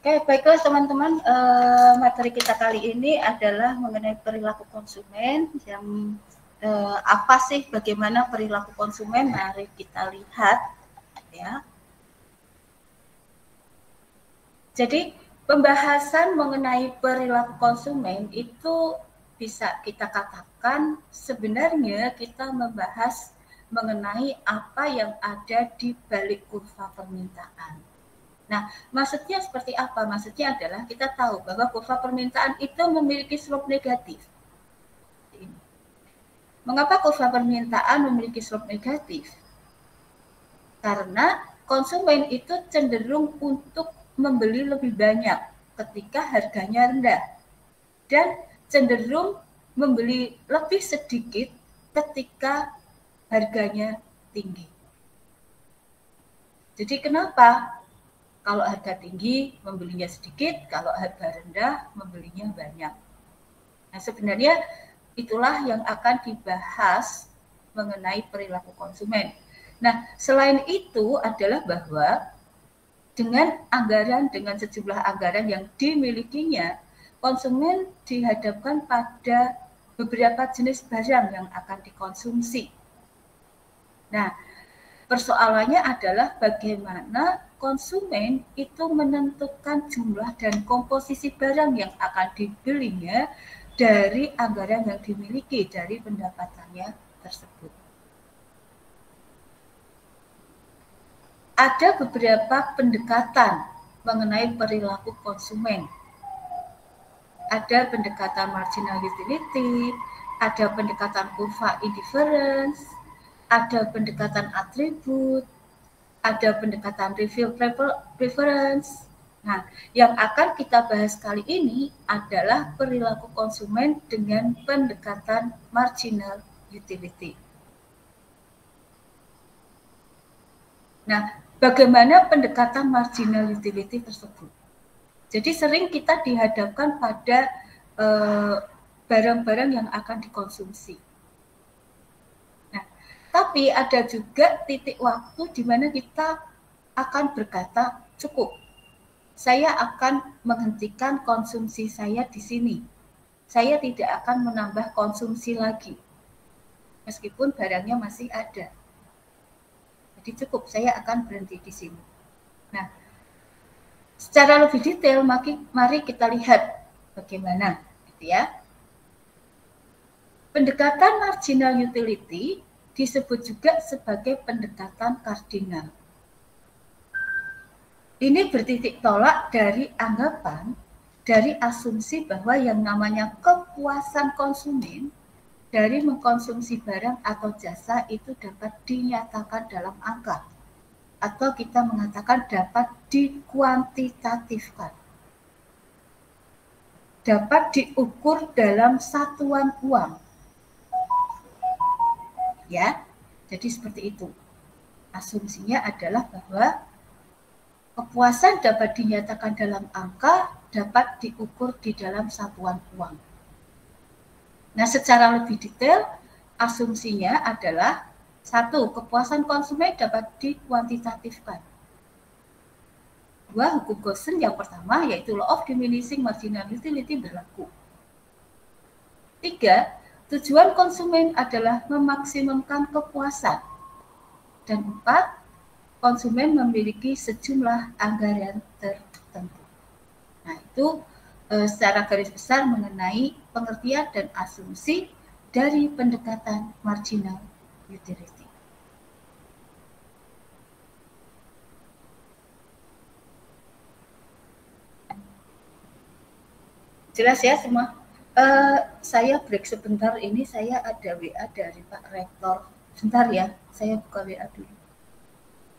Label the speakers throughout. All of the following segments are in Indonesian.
Speaker 1: Oke, baiklah teman-teman, materi kita kali ini adalah mengenai perilaku konsumen yang apa sih, bagaimana perilaku konsumen? Mari kita lihat ya. Jadi pembahasan mengenai perilaku konsumen itu bisa kita katakan sebenarnya kita membahas mengenai apa yang ada di balik kurva permintaan. Nah, maksudnya seperti apa? Maksudnya adalah kita tahu bahwa kurva permintaan itu memiliki slope negatif. Mengapa kurva permintaan memiliki slope negatif? Karena konsumen itu cenderung untuk membeli lebih banyak ketika harganya rendah dan cenderung membeli lebih sedikit ketika harganya tinggi. Jadi kenapa? Kalau harga tinggi membelinya sedikit, kalau harga rendah membelinya banyak. Nah, sebenarnya itulah yang akan dibahas mengenai perilaku konsumen. Nah, selain itu adalah bahwa dengan sejumlah anggaran yang dimilikinya, konsumen dihadapkan pada beberapa jenis barang yang akan dikonsumsi. Nah, persoalannya adalah bagaimana konsumen itu menentukan jumlah dan komposisi barang yang akan dibelinya dari anggaran yang dimiliki, dari pendapatannya tersebut. Ada beberapa pendekatan mengenai perilaku konsumen. Ada pendekatan marginal utility, ada pendekatan kurva indifference, ada pendekatan atribut, ada pendekatan review preference. Nah, yang akan kita bahas kali ini adalah perilaku konsumen dengan pendekatan marginal utility. Nah, bagaimana pendekatan marginal utility tersebut? Jadi sering kita dihadapkan pada barang-barang yang akan dikonsumsi. Tapi ada juga titik waktu di mana kita akan berkata, cukup, saya akan menghentikan konsumsi saya di sini. Saya tidak akan menambah konsumsi lagi, meskipun barangnya masih ada. Jadi cukup, saya akan berhenti di sini. Nah, secara lebih detail, mari kita lihat bagaimana, gitu ya. Pendekatan marginal utility disebut juga sebagai pendekatan kardinal. Ini bertitik tolak dari anggapan, dari asumsi bahwa yang namanya kepuasan konsumen dari mengkonsumsi barang atau jasa itu dapat dinyatakan dalam angka, atau kita mengatakan dapat dikuantitatifkan, dapat diukur dalam satuan uang. Ya, jadi seperti itu. Asumsinya adalah bahwa kepuasan dapat dinyatakan dalam angka, dapat diukur di dalam satuan uang. Nah, secara lebih detail, asumsinya adalah satu, kepuasan konsumen dapat dikuantitatifkan. Dua, hukum Gaussian yang pertama yaitu law of diminishing marginal utility berlaku. Tiga, tujuan konsumen adalah memaksimumkan kepuasan. Dan empat, konsumen memiliki sejumlah anggaran tertentu. Nah, itu secara garis besar mengenai pengertian dan asumsi dari pendekatan marginal utility. Jelas ya semua? Saya break sebentar, ini saya ada WA dari Pak Rektor. Sebentar ya, saya buka WA dulu.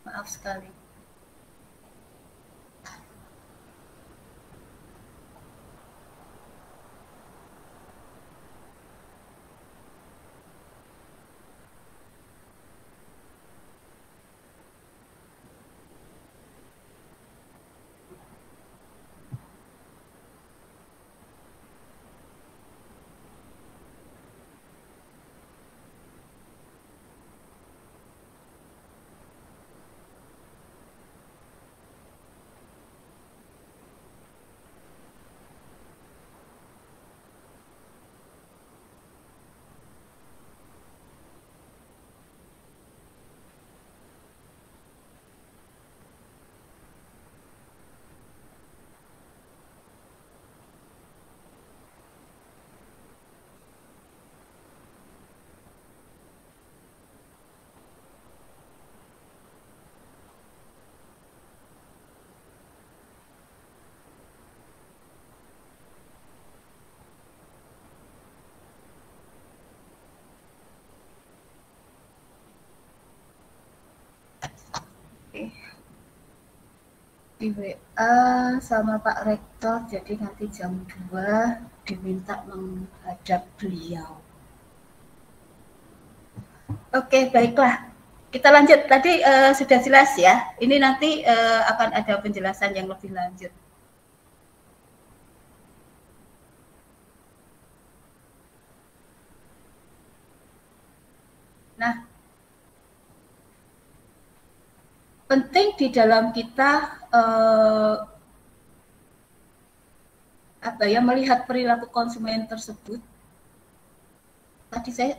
Speaker 1: Maaf sekali. di WA sama Pak Rektor, jadi nanti jam 2 diminta menghadap beliau. Oke, baiklah. Kita lanjut. Tadi sudah jelas ya. Ini nanti akan ada penjelasan yang lebih lanjut. Nah, penting di dalam kita melihat perilaku konsumen tersebut. Tadi saya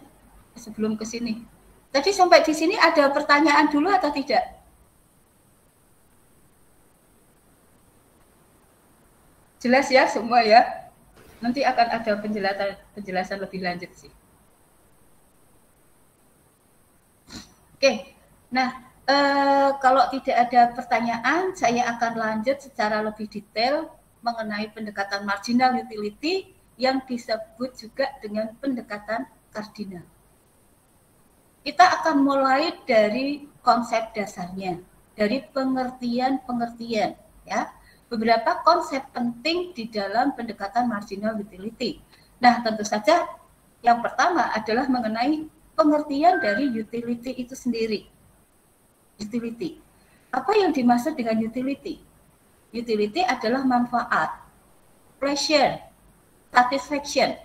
Speaker 1: sebelum ke sini. Tadi sampai di sini ada pertanyaan dulu atau tidak? Jelas ya semua ya? Nanti akan ada penjelasan lebih lanjut sih. Oke, nah kalau tidak ada pertanyaan, saya akan lanjut secara lebih detail mengenai pendekatan marginal utility yang disebut juga dengan pendekatan kardinal. Kita akan mulai dari konsep dasarnya, dari pengertian-pengertian, ya. Beberapa konsep penting di dalam pendekatan marginal utility. Nah, tentu saja yang pertama adalah mengenai pengertian dari utility itu sendiri. Utility. Apa yang dimaksud dengan utility? Utility adalah manfaat, pleasure, satisfaction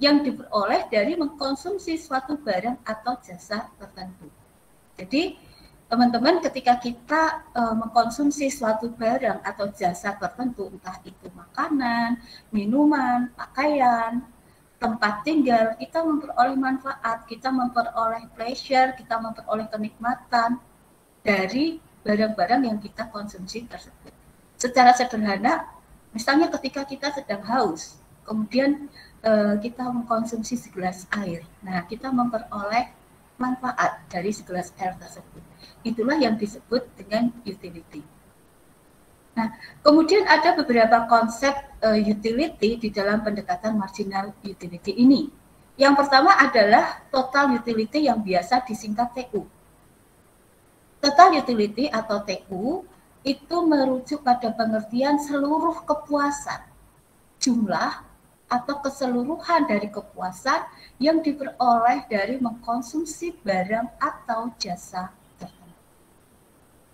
Speaker 1: yang diperoleh dari mengkonsumsi suatu barang atau jasa tertentu. Jadi, teman-teman ketika kita mengkonsumsi suatu barang atau jasa tertentu, entah itu makanan, minuman, pakaian, tempat tinggal, kita memperoleh manfaat, kita memperoleh pleasure, kita memperoleh kenikmatan dari barang-barang yang kita konsumsi tersebut. Secara sederhana, misalnya ketika kita sedang haus, kemudian kita mengkonsumsi segelas air. Nah, kita memperoleh manfaat dari segelas air tersebut. Itulah yang disebut dengan utility. Nah, kemudian ada beberapa konsep utility di dalam pendekatan marginal utility ini. Yang pertama adalah total utility yang biasa disingkat TU. Total utility atau TU itu merujuk pada pengertian seluruh kepuasan, jumlah atau keseluruhan dari kepuasan yang diperoleh dari mengkonsumsi barang atau jasa tertentu.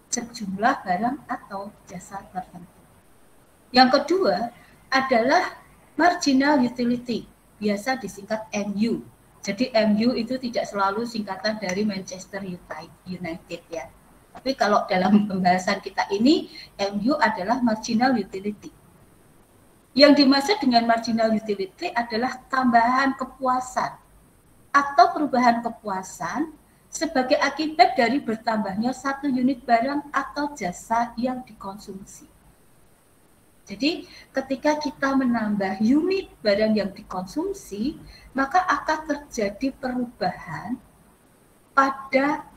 Speaker 1: Sejumlah barang atau jasa tertentu. Yang kedua adalah marginal utility, biasa disingkat MU. Jadi MU itu tidak selalu singkatan dari Manchester United ya. Tapi kalau dalam pembahasan kita ini, MU adalah marginal utility. Yang dimaksud dengan marginal utility adalah tambahan kepuasan atau perubahan kepuasan sebagai akibat dari bertambahnya satu unit barang atau jasa yang dikonsumsi. Jadi ketika kita menambah unit barang yang dikonsumsi, maka akan terjadi perubahan pada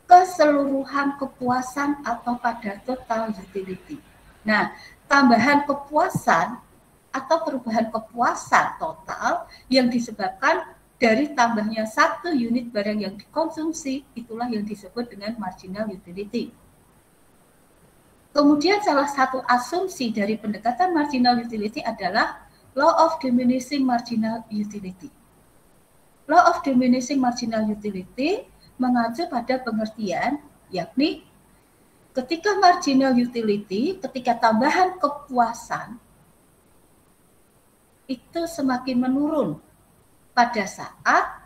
Speaker 1: keseluruhan kepuasan atau pada total utility. Nah, tambahan kepuasan atau perubahan kepuasan total yang disebabkan dari tambahnya satu unit barang yang dikonsumsi, itulah yang disebut dengan marginal utility. Kemudian salah satu asumsi dari pendekatan marginal utility adalah law of diminishing marginal utility. Law of diminishing marginal utility mengacu pada pengertian yakni ketika marginal utility, ketika tambahan kepuasan itu semakin menurun pada saat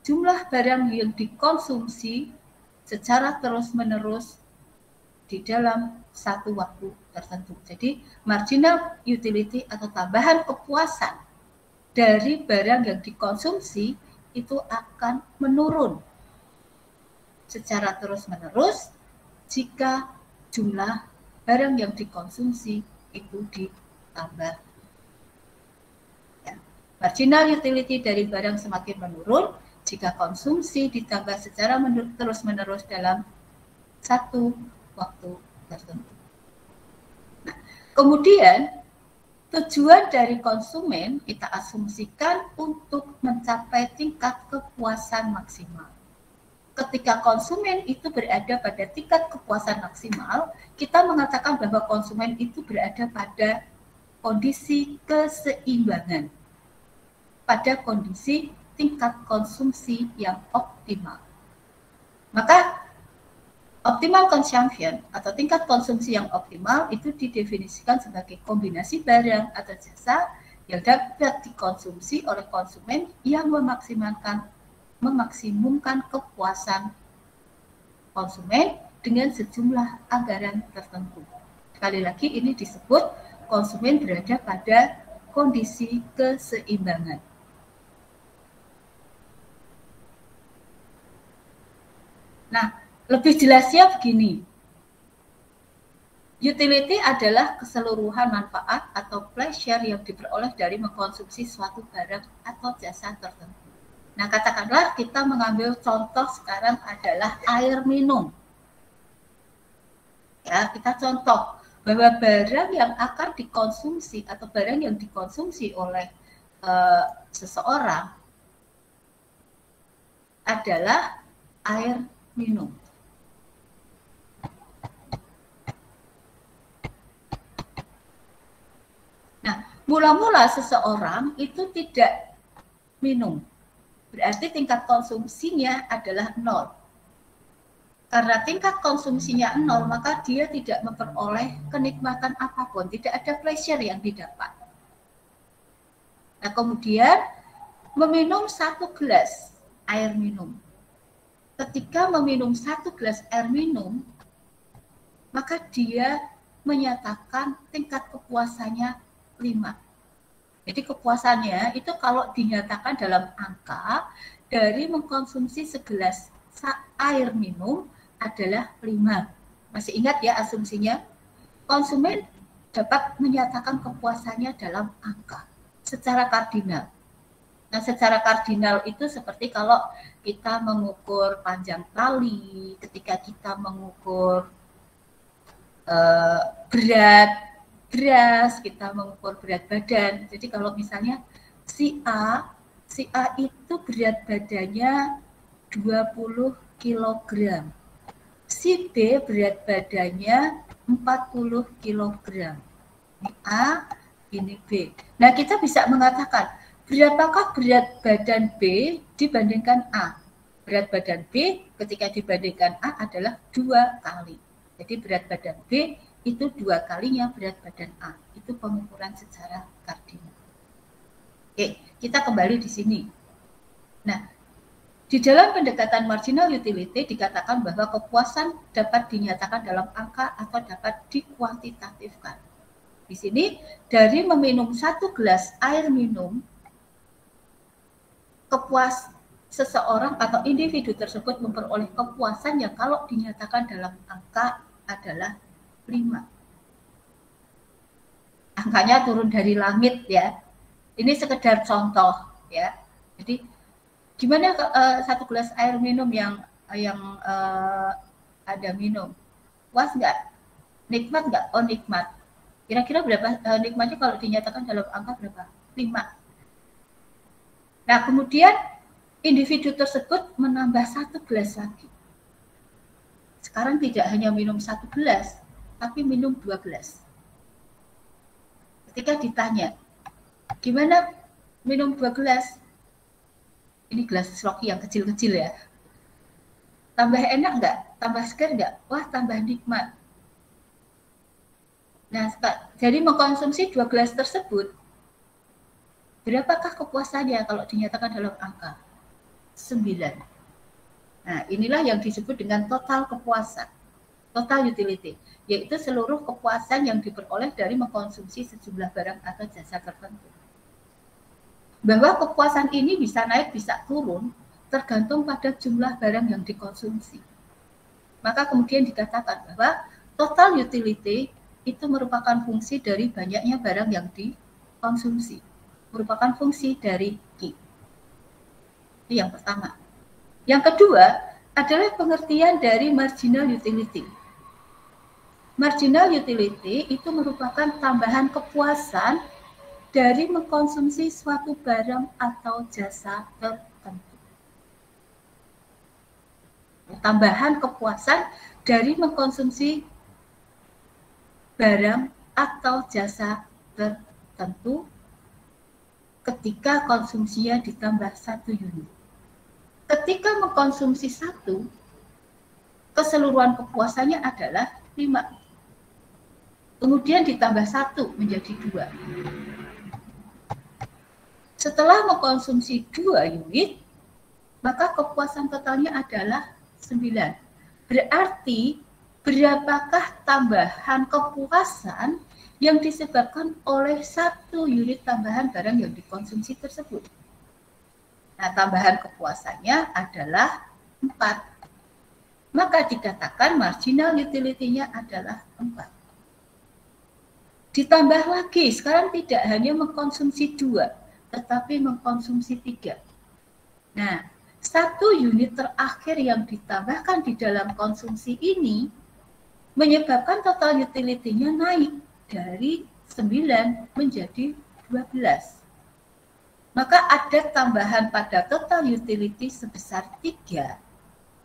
Speaker 1: jumlah barang yang dikonsumsi secara terus-menerus di dalam satu waktu tertentu. Jadi marginal utility atau tambahan kepuasan dari barang yang dikonsumsi itu akan menurun secara terus-menerus jika jumlah barang yang dikonsumsi itu ditambah. Ya. Marginal utility dari barang semakin menurun jika konsumsi ditambah secara terus-menerus dalam satu waktu tertentu. Nah, kemudian tujuan dari konsumen kita asumsikan untuk mencapai tingkat kepuasan maksimal. ketika konsumen itu berada pada tingkat kepuasan maksimal, kita mengatakan bahwa konsumen itu berada pada kondisi keseimbangan, pada kondisi tingkat konsumsi yang optimal. Maka optimal consumption atau tingkat konsumsi yang optimal itu didefinisikan sebagai kombinasi barang atau jasa yang dapat dikonsumsi oleh konsumen yang memaksimumkan kepuasan konsumen dengan sejumlah anggaran tertentu. Sekali lagi ini disebut konsumen berada pada kondisi keseimbangan. Nah, lebih jelasnya begini. Utility adalah keseluruhan manfaat atau pleasure yang diperoleh dari mengkonsumsi suatu barang atau jasa tertentu. Nah, katakanlah kita mengambil contoh sekarang adalah air minum. Ya, kita contoh bahwa barang yang akan dikonsumsi atau barang yang dikonsumsi oleh seseorang adalah air minum. Mula-mula seseorang itu tidak minum, berarti tingkat konsumsinya adalah 0. Karena tingkat konsumsinya 0, maka dia tidak memperoleh kenikmatan apapun, tidak ada pleasure yang didapat. Nah, kemudian meminum 1 gelas air minum. Ketika meminum 1 gelas air minum, maka dia menyatakan tingkat kepuasannya 5. Jadi kepuasannya itu kalau dinyatakan dalam angka dari mengkonsumsi segelas air minum adalah 5. Masih ingat ya asumsinya? Konsumen dapat menyatakan kepuasannya dalam angka secara kardinal. Nah, secara kardinal itu seperti kalau kita mengukur panjang tali, ketika kita mengukur berat beras, kita mengukur berat badan. Jadi kalau misalnya si A itu berat badannya 20 kg. Si B berat badannya 40 kg. Ini A, ini B. Nah, kita bisa mengatakan berapakah berat badan B dibandingkan A? Berat badan B ketika dibandingkan A adalah 2 kali. Jadi berat badan B itu 2 kalinya berat badan A. Itu pengukuran secara kardinal. Oke, kita kembali di sini. Nah, di dalam pendekatan marginal utility dikatakan bahwa kepuasan dapat dinyatakan dalam angka atau dapat dikuantitatifkan. Di sini, dari meminum 1 gelas air minum, seseorang atau individu tersebut memperoleh kepuasan yang kalau dinyatakan dalam angka adalah 5. Angkanya turun dari langit ya. Ini sekedar contoh ya. Jadi gimana 1 gelas air minum yang ada minum? Puas nggak? Nikmat nggak? Oh nikmat. Kira-kira berapa nikmatnya kalau dinyatakan dalam angka berapa? 5. Nah kemudian individu tersebut menambah 1 gelas lagi. Sekarang tidak hanya minum 1 gelas, tapi minum 2 gelas. Ketika ditanya, gimana minum 2 gelas? Ini gelas sloki yang kecil-kecil ya. Tambah enak nggak? Tambah segar nggak? Wah, tambah nikmat. Nah, jadi mengkonsumsi 2 gelas tersebut, berapakah kepuasannya kalau dinyatakan dalam angka? 9. Nah, inilah yang disebut dengan total kepuasan. Total utility, yaitu seluruh kepuasan yang diperoleh dari mengkonsumsi sejumlah barang atau jasa tertentu. Bahwa kepuasan ini bisa naik, bisa turun, tergantung pada jumlah barang yang dikonsumsi. Maka kemudian dikatakan bahwa total utility itu merupakan fungsi dari banyaknya barang yang dikonsumsi. Merupakan fungsi dari Q. Itu yang pertama. Yang kedua adalah pengertian dari marginal utility. Marginal utility itu merupakan tambahan kepuasan dari mengkonsumsi suatu barang atau jasa tertentu. tambahan kepuasan dari mengkonsumsi barang atau jasa tertentu ketika konsumsinya ditambah 1 unit. Ketika mengkonsumsi 1, keseluruhan kepuasannya adalah 5. Kemudian ditambah 1 menjadi 2. Setelah mengkonsumsi 2 unit, maka kepuasan totalnya adalah 9. Berarti berapakah tambahan kepuasan yang disebabkan oleh 1 unit tambahan barang yang dikonsumsi tersebut? Nah, tambahan kepuasannya adalah 4. Maka dikatakan marginal utility-nya adalah 4. Ditambah lagi, sekarang tidak hanya mengkonsumsi 2, tetapi mengkonsumsi 3. Nah, 1 unit terakhir yang ditambahkan di dalam konsumsi ini menyebabkan total utility-nya naik dari 9 menjadi 12. Maka ada tambahan pada total utility sebesar 3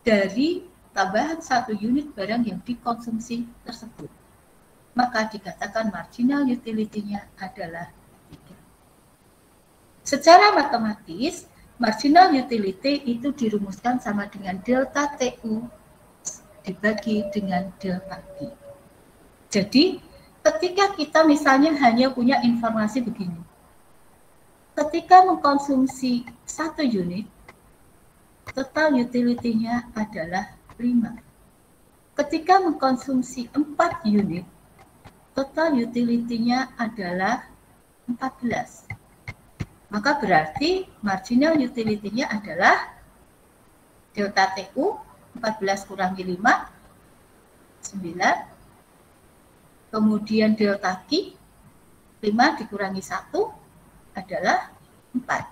Speaker 1: dari tambahan 1 unit barang yang dikonsumsi tersebut. Maka dikatakan marginal utility-nya adalah 3. Secara matematis, marginal utility itu dirumuskan sama dengan delta TU dibagi dengan delta Q. Jadi, ketika kita misalnya hanya punya informasi begini. Ketika mengkonsumsi 1 unit, total utility-nya adalah 5. Ketika mengkonsumsi 4 unit, total utility-nya adalah 14. Maka berarti marginal utility-nya adalah delta TU 14 kurangi 5, 9. Kemudian delta Q 5 dikurangi 1 adalah 4.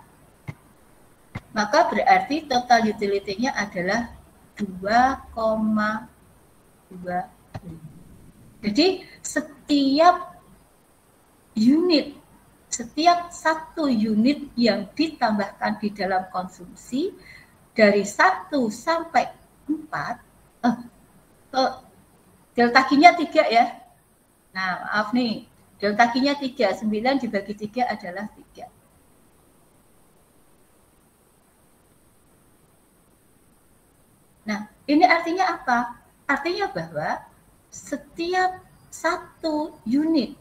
Speaker 1: Maka berarti total utility-nya adalah 2,25. Jadi setiap satu unit yang ditambahkan di dalam konsumsi dari 1 sampai 4, delta Q-nya 3 ya. Nah, maaf nih, delta Q-nya 3, 9 dibagi 3 adalah 3. Nah, ini artinya apa? Artinya bahwa setiap 1 unit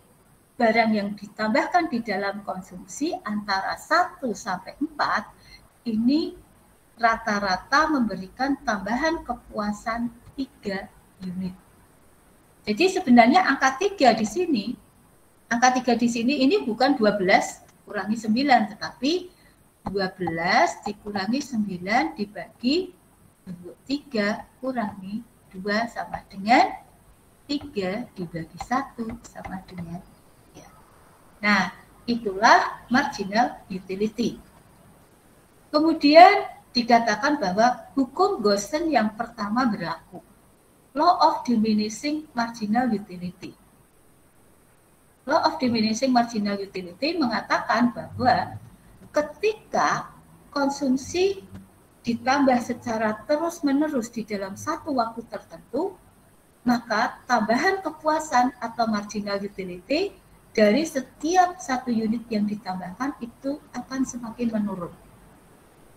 Speaker 1: barang yang ditambahkan di dalam konsumsi antara 1 sampai 4 ini rata-rata memberikan tambahan kepuasan 3 unit. Jadi sebenarnya angka 3 di sini, ini bukan 12 kurangi 9, tetapi 12 dikurangi 9 dibagi 3 kurangi 2 sama dengan 3 dibagi 1 sama dengan 3. Nah, itulah marginal utility. Kemudian dikatakan bahwa hukum Gaussian yang pertama berlaku. Law of diminishing marginal utility. Law of diminishing marginal utility mengatakan bahwa ketika konsumsi ditambah secara terus-menerus di dalam satu waktu tertentu, maka tambahan kepuasan atau marginal utility dari setiap 1 unit yang ditambahkan itu akan semakin menurun.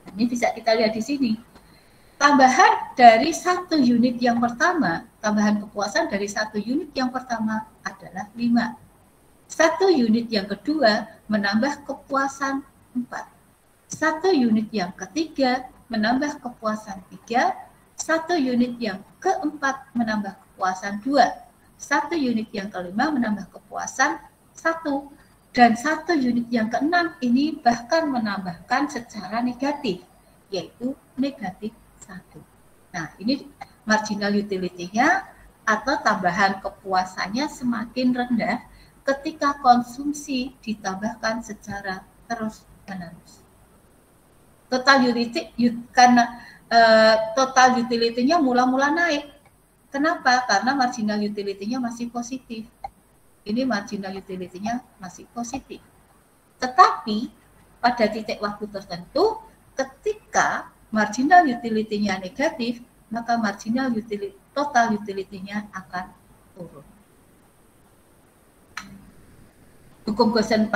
Speaker 1: Nah, ini bisa kita lihat di sini. Tambahan dari 1 unit yang pertama, tambahan kepuasan dari 1 unit yang pertama adalah 5. 1 unit yang kedua menambah kepuasan 4. 1 unit yang ketiga menambah kepuasan 3. 1 unit yang keempat menambah kepuasan 2. 1 unit yang kelima menambah kepuasan 1. Dan 1 unit yang keenam ini bahkan menambahkan secara negatif, yaitu negatif 1. Nah, ini marginal utility-nya atau tambahan kepuasannya semakin rendah ketika konsumsi ditambahkan secara terus-menerus. Total utility karena total utility-nya mula-mula naik. Kenapa? Karena marginal utility-nya masih positif. Ini marginal utility-nya masih positif. Tetapi pada titik waktu tertentu, ketika marginal utility-nya negatif, maka marginal utility, total utility-nya akan turun. Hukum Gaussian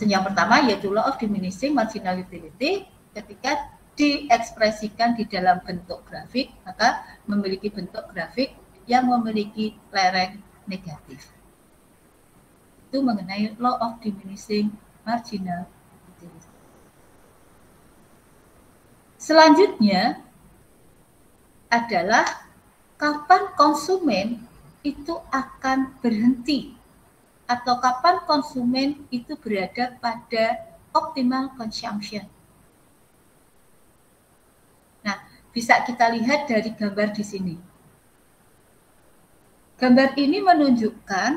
Speaker 1: yang pertama yaitu law of diminishing marginal utility. Ketika diekspresikan di dalam bentuk grafik, maka memiliki bentuk grafik yang memiliki lereng negatif. Itu mengenai law of diminishing marginal utility. Selanjutnya adalah kapan konsumen itu akan berhenti atau kapan konsumen itu berada pada optimal consumption. Nah, bisa kita lihat dari gambar di sini. Gambar ini menunjukkan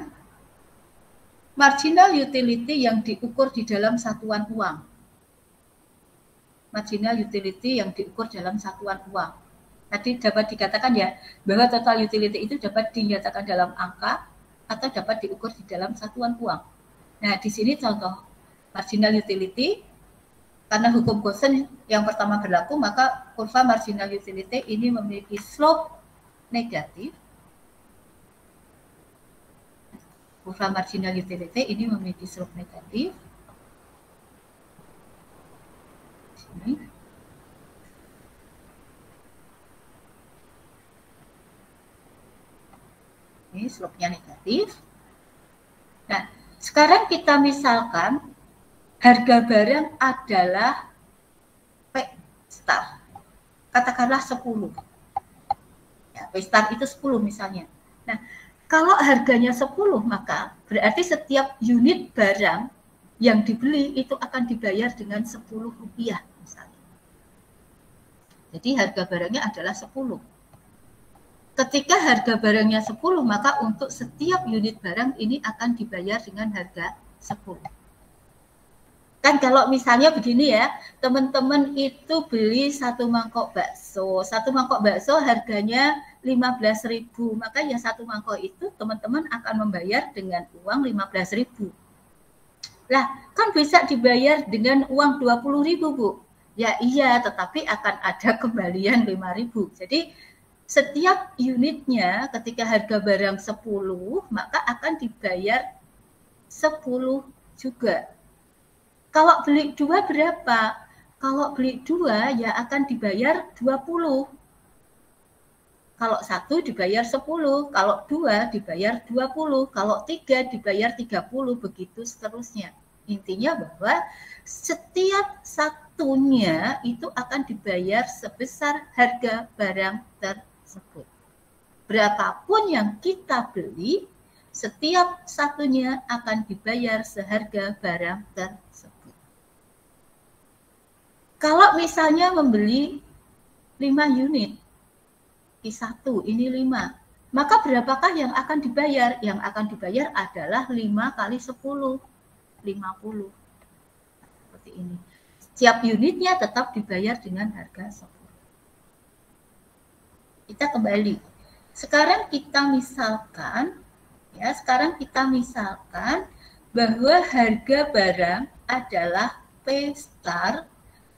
Speaker 1: marginal utility yang diukur di dalam satuan uang. Marginal utility yang diukur dalam satuan uang. Tadi dapat dikatakan ya, bahwa total utility itu dapat dinyatakan dalam angka atau dapat diukur di dalam satuan uang. Nah, di sini contoh marginal utility, karena hukum Gaussian yang pertama berlaku, maka kurva marginal utility ini memiliki slope negatif. Kurva marginal utility ini memiliki slope negatif. Sini. Ini slope-nya negatif. Nah, sekarang kita misalkan harga barang adalah P star. Katakanlah 10. Ya, P star itu 10 misalnya. Nah, kalau harganya 10, maka berarti setiap unit barang yang dibeli itu akan dibayar dengan 10 rupiah misalnya. Jadi harga barangnya adalah 10. Ketika harga barangnya 10, maka untuk setiap unit barang ini akan dibayar dengan harga 10. Kan kalau misalnya begini ya, teman-teman itu beli satu mangkok bakso harganya 15.000, maka ya satu mangkok itu teman-teman akan membayar dengan uang 15.000. Lah, kan bisa dibayar dengan uang 20.000, Bu. Ya iya, tetapi akan ada kembalian 5.000. Jadi setiap unitnya ketika harga barang 10, maka akan dibayar 10 juga. Kalau beli 2 berapa? Kalau beli 2 ya akan dibayar 20. Kalau 1 dibayar 10, kalau 2 dibayar 20, kalau 3 dibayar 30, begitu seterusnya. Intinya bahwa setiap satunya itu akan dibayar sebesar harga barang tersebut. Berapapun yang kita beli, setiap satunya akan dibayar seharga barang tersebut. Kalau misalnya membeli 5 unit, I1 ini 5, maka berapakah yang akan dibayar? Yang akan dibayar adalah 5 kali 10, 50. Seperti ini. Setiap unitnya tetap dibayar dengan harga 10. Kita kembali. Sekarang kita misalkan bahwa harga barang adalah P star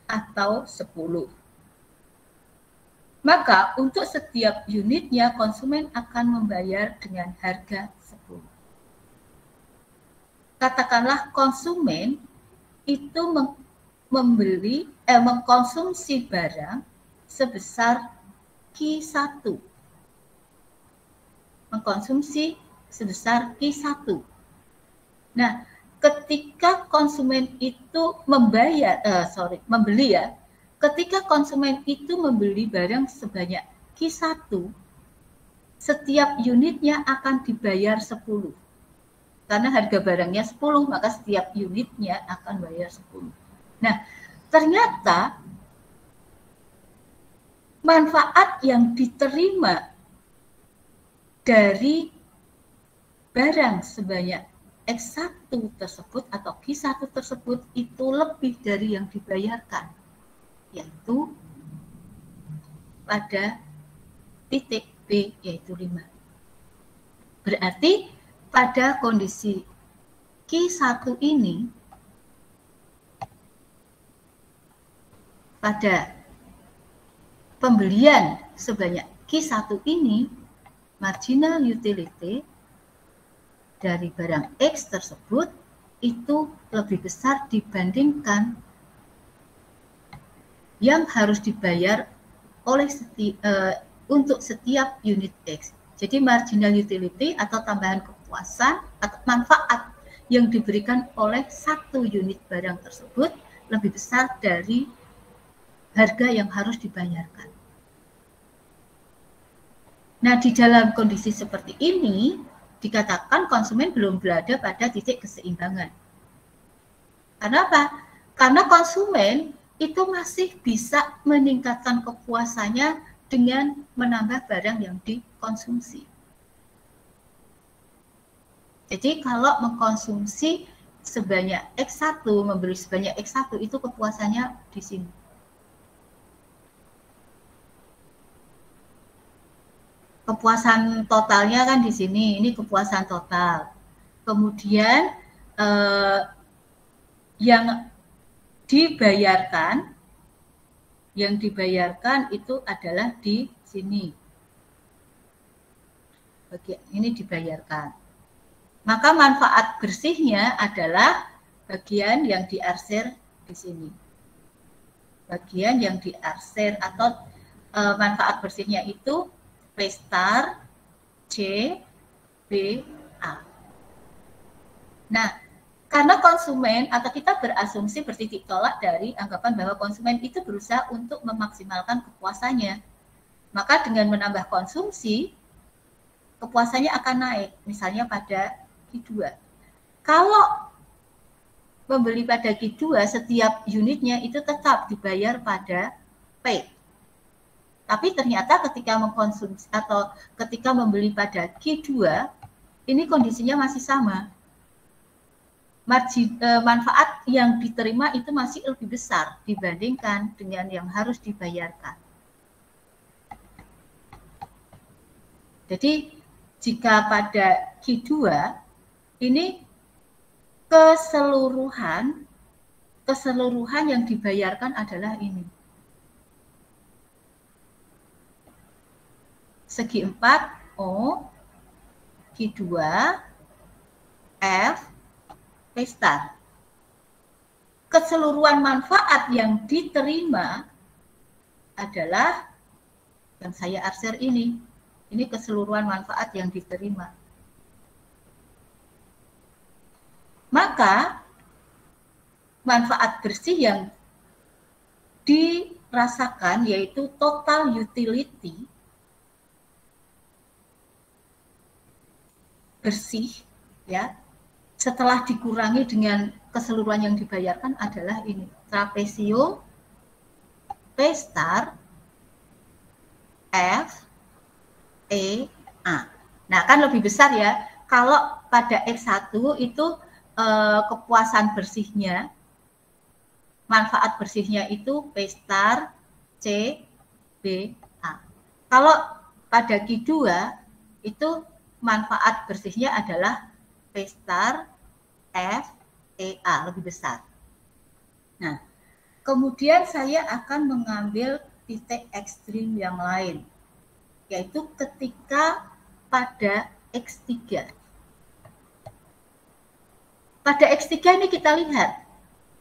Speaker 1: atau 10. Maka untuk setiap unitnya konsumen akan membayar dengan harga 10. Katakanlah konsumen itu mengkonsumsi barang sebesar Q1. Mengkonsumsi sebesar Q1. Nah, ketika konsumen itu membeli ya, ketika konsumen itu membeli barang sebanyak Q1, setiap unitnya akan dibayar 10. Karena harga barangnya 10, maka setiap unitnya akan bayar 10. Nah, ternyata manfaat yang diterima dari barang sebanyak X1 tersebut atau Q1 tersebut itu lebih dari yang dibayarkan, yaitu pada titik B, yaitu 5. Berarti pada kondisi Q1 ini, pembelian sebanyak Q1 ini, marginal utility dari barang X tersebut itu lebih besar dibandingkan yang harus dibayar oleh untuk setiap unit X. Jadi marginal utility atau tambahan kepuasan atau manfaat yang diberikan oleh satu unit barang tersebut lebih besar dari harga yang harus dibayarkan. Nah, di dalam kondisi seperti ini, dikatakan konsumen belum berada pada titik keseimbangan. Karena apa? Karena konsumen itu masih bisa meningkatkan kepuasannya dengan menambah barang yang dikonsumsi. Jadi kalau mengkonsumsi sebanyak X1, membeli sebanyak X1, itu kepuasannya di sini. Kepuasan totalnya kan di sini, ini kepuasan total. Kemudian yang dibayarkan itu adalah di sini. Bagian ini dibayarkan. Maka manfaat bersihnya adalah bagian yang diarsir di sini. Bagian yang diarsir atau manfaat bersihnya itu P star C B A. Nah, karena konsumen atau kita berasumsi bertitik tolak dari anggapan bahwa konsumen itu berusaha untuk memaksimalkan kepuasannya. Maka dengan menambah konsumsi, kepuasannya akan naik. Misalnya pada Q2. Kalau membeli pada Q2, setiap unitnya itu tetap dibayar pada P. Tapi ternyata ketika mengkonsumsi atau ketika membeli pada Q2, ini kondisinya masih sama. Manfaat yang diterima itu masih lebih besar dibandingkan dengan yang harus dibayarkan. Jadi jika pada Q2 ini keseluruhan yang dibayarkan adalah ini. Segi 4 O, Q2, F, P star. Keseluruhan manfaat yang diterima adalah yang saya arsir ini. Ini keseluruhan manfaat yang diterima. Maka manfaat bersih yang dirasakan yaitu total utility bersih ya, setelah dikurangi dengan keseluruhan yang dibayarkan adalah ini, trapezio P star F E A. Nah, kan lebih besar ya. Kalau pada X1 itu kepuasan bersihnya, manfaat bersihnya itu P star C B A. Kalau pada Q2 itu manfaat bersihnya adalah P star F E A, lebih besar. Nah, kemudian saya akan mengambil titik ekstrim yang lain, yaitu ketika pada X3. Pada X3 ini kita lihat,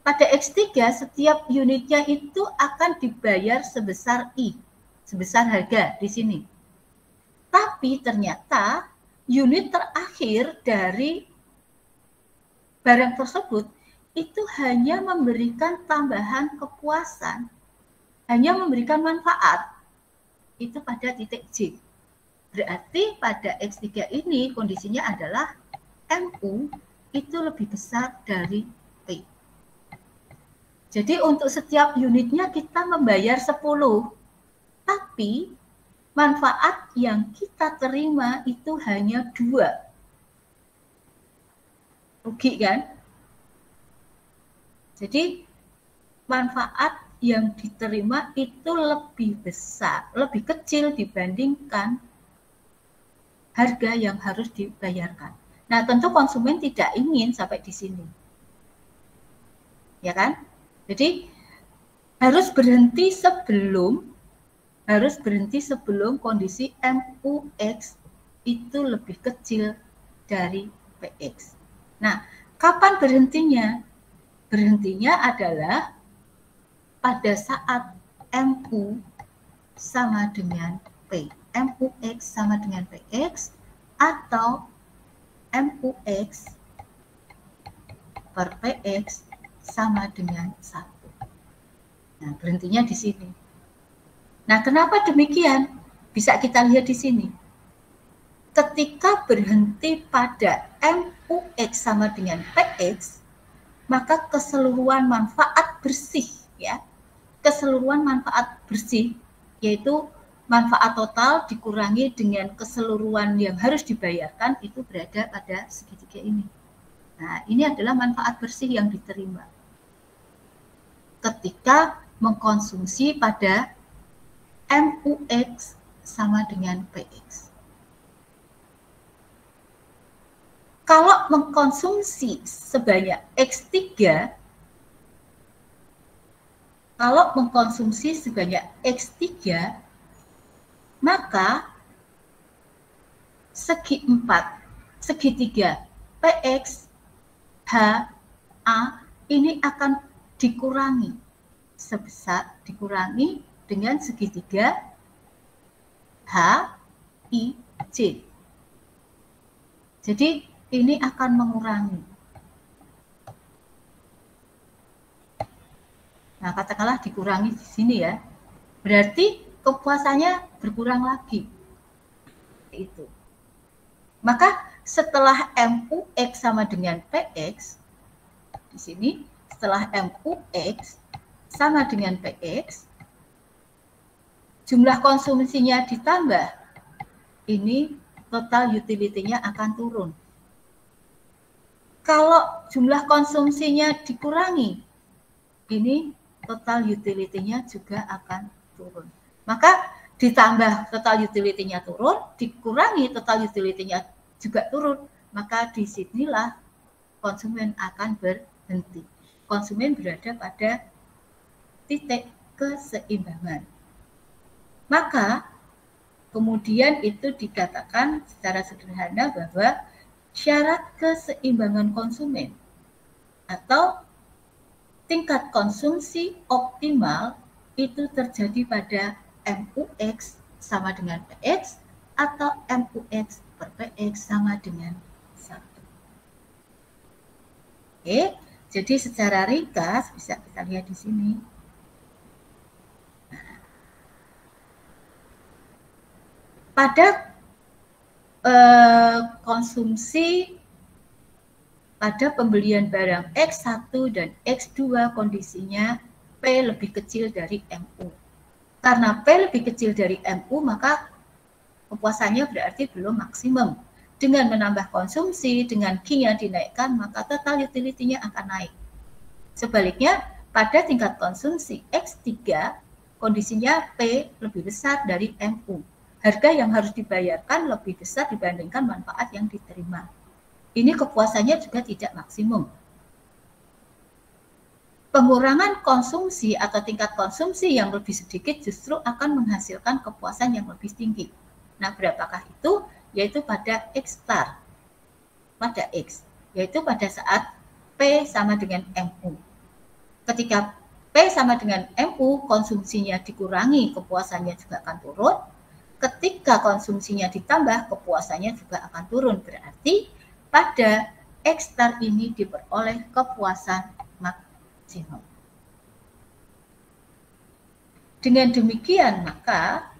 Speaker 1: pada X3 setiap unitnya itu akan dibayar sebesar I, sebesar harga di sini. Tapi ternyata unit terakhir dari barang tersebut itu hanya memberikan tambahan kepuasan, hanya memberikan manfaat. Itu pada titik J. Berarti pada X3 ini kondisinya adalah MU itu lebih besar dari P. Jadi untuk setiap unitnya kita membayar 10. Tapi manfaat yang kita terima itu hanya 2. Rugi kan? Jadi manfaat yang diterima itu lebih besar, lebih kecil dibandingkan harga yang harus dibayarkan. Nah, tentu konsumen tidak ingin sampai di sini. Ya kan? Jadi harus berhenti sebelum harus berhenti sebelum kondisi MUX itu lebih kecil dari PX. Nah, kapan berhentinya? Berhentinya adalah pada saat MU sama dengan P. MUX sama dengan PX atau MUX per PX sama dengan 1. Nah, berhentinya di sini. Nah, kenapa demikian? Bisa kita lihat di sini. Ketika berhenti pada MUX sama dengan PX, maka keseluruhan manfaat bersih, ya, keseluruhan manfaat bersih, yaitu manfaat total dikurangi dengan keseluruhan yang harus dibayarkan, itu berada pada segitiga ini. Nah, ini adalah manfaat bersih yang diterima ketika mengkonsumsi pada MUX sama dengan PX. Kalau mengkonsumsi sebanyak X3, maka segitiga PX, H, A ini akan dikurangi dengan segitiga H, I, J. Jadi ini akan mengurangi. Nah, katakanlah dikurangi di sini ya. Berarti kepuasannya berkurang lagi. Itu. Maka setelah MUX sama dengan PX, di sini setelah MUX sama dengan PX, jumlah konsumsinya ditambah, ini total utility-nya akan turun. Kalau jumlah konsumsinya dikurangi, ini total utility-nya juga akan turun. Maka ditambah total utility-nya turun, dikurangi total utility-nya juga turun, maka disinilah konsumen akan berhenti. Konsumen berada pada titik keseimbangan. Maka kemudian itu dikatakan secara sederhana bahwa syarat keseimbangan konsumen atau tingkat konsumsi optimal itu terjadi pada MUX sama dengan PX atau MUX per PX sama dengan 1. Oke, jadi secara ringkas bisa kita lihat di sini. Pada konsumsi pada pembelian barang X1 dan X2 kondisinya P lebih kecil dari MU. Karena P lebih kecil dari MU, maka kepuasannya berarti belum maksimum. Dengan menambah konsumsi, dengan Q-nya dinaikkan, maka total utility-nya akan naik. Sebaliknya, pada tingkat konsumsi X3, kondisinya P lebih besar dari MU. Harga yang harus dibayarkan lebih besar dibandingkan manfaat yang diterima. Ini kepuasannya juga tidak maksimum. Pengurangan konsumsi atau tingkat konsumsi yang lebih sedikit justru akan menghasilkan kepuasan yang lebih tinggi. Nah, berapakah itu? Yaitu pada X star, pada X, yaitu pada saat P sama dengan MU. Ketika P sama dengan MU, konsumsinya dikurangi, kepuasannya juga akan turun. Ketika konsumsinya ditambah, kepuasannya juga akan turun. Berarti pada X star ini diperoleh kepuasan maksimum. Dengan demikian maka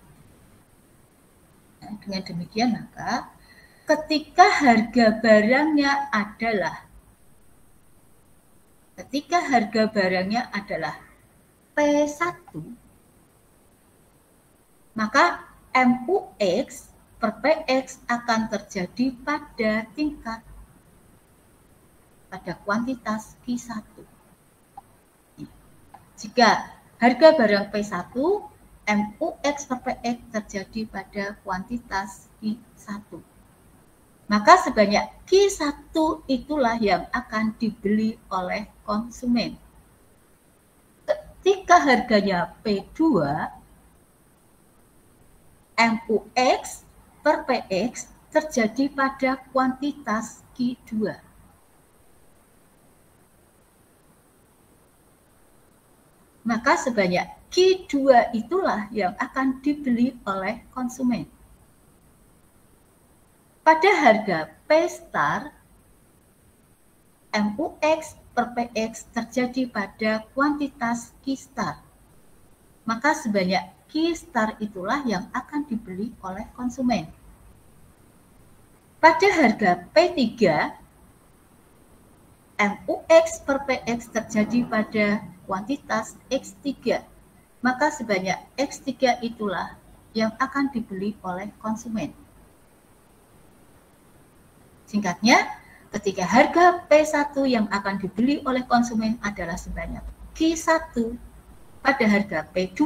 Speaker 1: ketika harga barangnya adalah P1, maka MUX per PX akan terjadi pada kuantitas Q1. Jika harga barang P1, MUX per PX terjadi pada kuantitas Q1. Maka sebanyak Q1 itulah yang akan dibeli oleh konsumen. Ketika harganya P2, MUX per PX terjadi pada kuantitas Q2. Maka sebanyak Q2 itulah yang akan dibeli oleh konsumen. Pada harga P star, MUX per PX terjadi pada kuantitas Q star. Maka sebanyak Q star itulah yang akan dibeli oleh konsumen. Pada harga P3, MUX per PX terjadi pada kuantitas X3. Maka sebanyak X3 itulah yang akan dibeli oleh konsumen. Singkatnya, ketika harga P1 yang akan dibeli oleh konsumen adalah sebanyak Q1, pada harga P2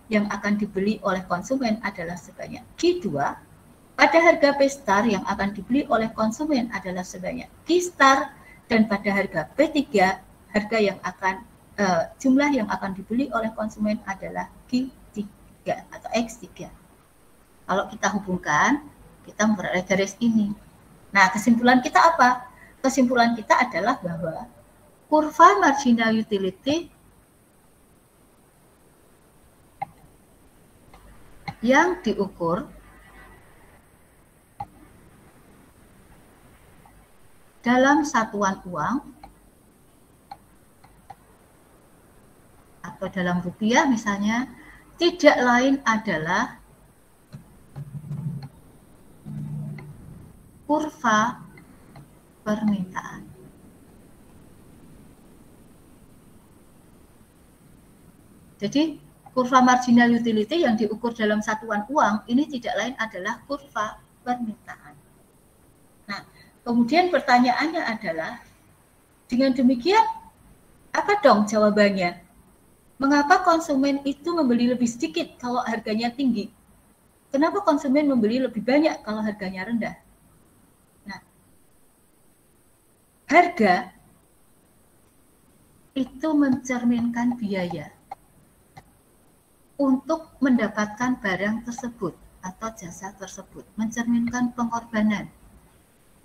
Speaker 1: yang akan dibeli oleh konsumen adalah sebanyak Q2, pada harga P star yang akan dibeli oleh konsumen adalah sebanyak Q star, dan pada harga P3 harga yang akan jumlah yang akan dibeli oleh konsumen adalah Q3 atau X3. Kalau kita hubungkan, kita memperoleh garis ini. Nah, kesimpulan kita apa? Kesimpulan kita adalah bahwa kurva marginal utility yang diukur dalam satuan uang atau dalam rupiah misalnya, tidak lain adalah kurva permintaan. Jadi kurva marginal utility yang diukur dalam satuan uang ini tidak lain adalah kurva permintaan. Nah, kemudian pertanyaannya adalah, dengan demikian, apa dong jawabannya? Mengapa konsumen itu membeli lebih sedikit kalau harganya tinggi? Kenapa konsumen membeli lebih banyak kalau harganya rendah? Nah, harga itu mencerminkan biaya untuk mendapatkan barang tersebut atau jasa tersebut, mencerminkan pengorbanan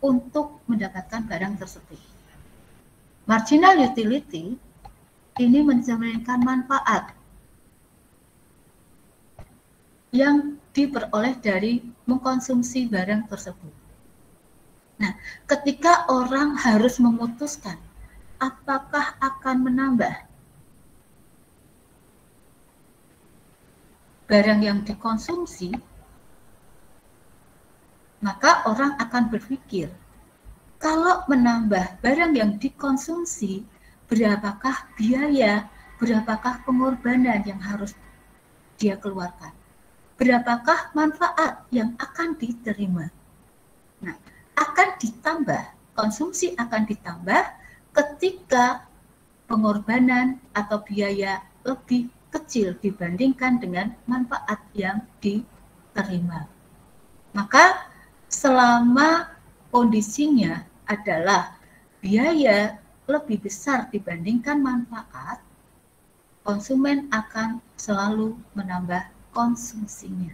Speaker 1: untuk mendapatkan barang tersebut. Marginal utility ini mencerminkan manfaat yang diperoleh dari mengkonsumsi barang tersebut. Nah, ketika orang harus memutuskan apakah akan menambah barang yang dikonsumsi, maka orang akan berpikir, kalau menambah barang yang dikonsumsi, berapakah biaya, berapakah pengorbanan yang harus dia keluarkan, berapakah manfaat yang akan diterima. Nah, akan ditambah, konsumsi akan ditambah ketika pengorbanan atau biaya lebih kecil dibandingkan dengan manfaat yang diterima. Maka selama kondisinya adalah biaya lebih besar dibandingkan manfaat, konsumen akan selalu menambah konsumsinya.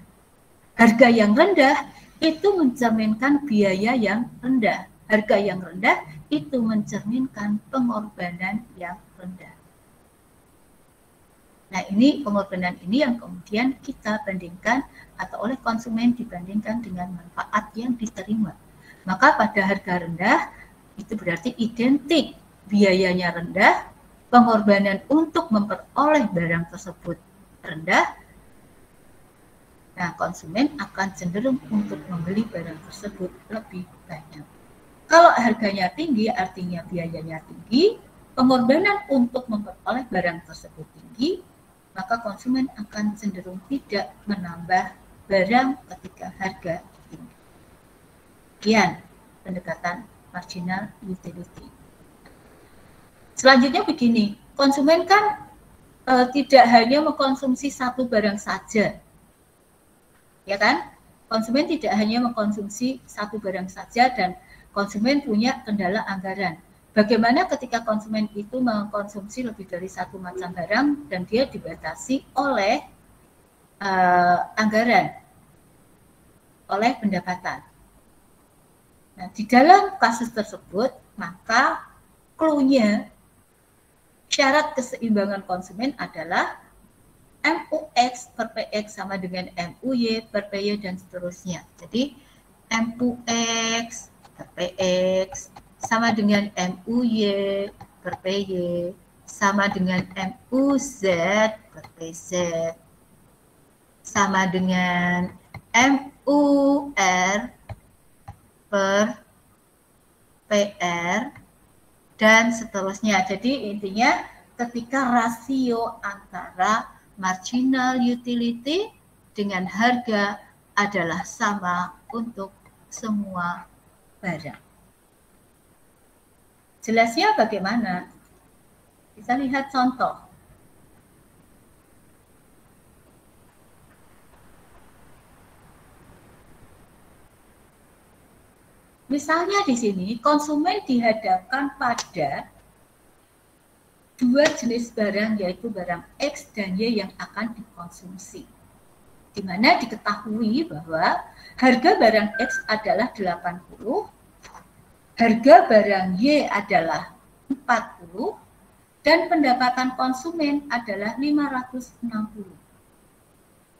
Speaker 1: Harga yang rendah itu mencerminkan biaya yang rendah. Harga yang rendah itu mencerminkan pengorbanan yang rendah. Nah, ini pengorbanan ini yang kemudian kita bandingkan atau oleh konsumen dibandingkan dengan manfaat yang diterima. Maka pada harga rendah itu berarti identik biayanya rendah, pengorbanan untuk memperoleh barang tersebut rendah. Nah, konsumen akan cenderung untuk membeli barang tersebut lebih banyak. Kalau harganya tinggi, artinya biayanya tinggi, pengorbanan untuk memperoleh barang tersebut tinggi, maka konsumen akan cenderung tidak menambah barang ketika harga tinggi. Sekian pendekatan marginal utility. Selanjutnya begini, konsumen kan tidak hanya mengkonsumsi satu barang saja, ya kan? Konsumen tidak hanya mengkonsumsi satu barang saja dan konsumen punya kendala anggaran. Bagaimana ketika konsumen itu mengkonsumsi lebih dari satu macam barang dan dia dibatasi oleh anggaran? oleh pendapatan. Nah, di dalam kasus tersebut, maka clue-nya syarat keseimbangan konsumen adalah MUX per PX sama dengan MUY per PY dan seterusnya. Jadi MUX per PX sama dengan MUY per PY sama dengan MUZ per PZ sama dengan MUR per PR dan seterusnya. Jadi intinya ketika rasio antara marginal utility dengan harga adalah sama untuk semua barang. Jelasnya bagaimana? Bisa lihat contoh. Misalnya di sini konsumen dihadapkan pada dua jenis barang, yaitu barang X dan Y yang akan dikonsumsi. Di mana diketahui bahwa harga barang X adalah 80, harga barang Y adalah 40, dan pendapatan konsumen adalah 560.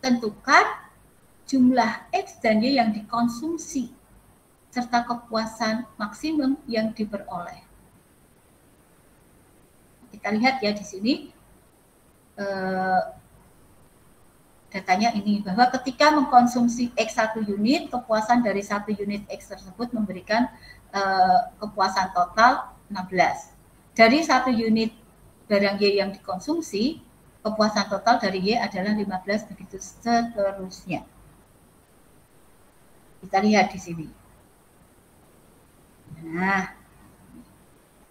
Speaker 1: Tentukan jumlah X dan Y yang dikonsumsi serta kepuasan maksimum yang diperoleh. Kita lihat ya di sini datanya ini, bahwa ketika mengkonsumsi X 1 unit, kepuasan dari 1 unit X tersebut memberikan kepuasan total 16. Dari 1 unit barang Y yang dikonsumsi, kepuasan total dari Y adalah 15, begitu seterusnya. Kita lihat di sini. Nah,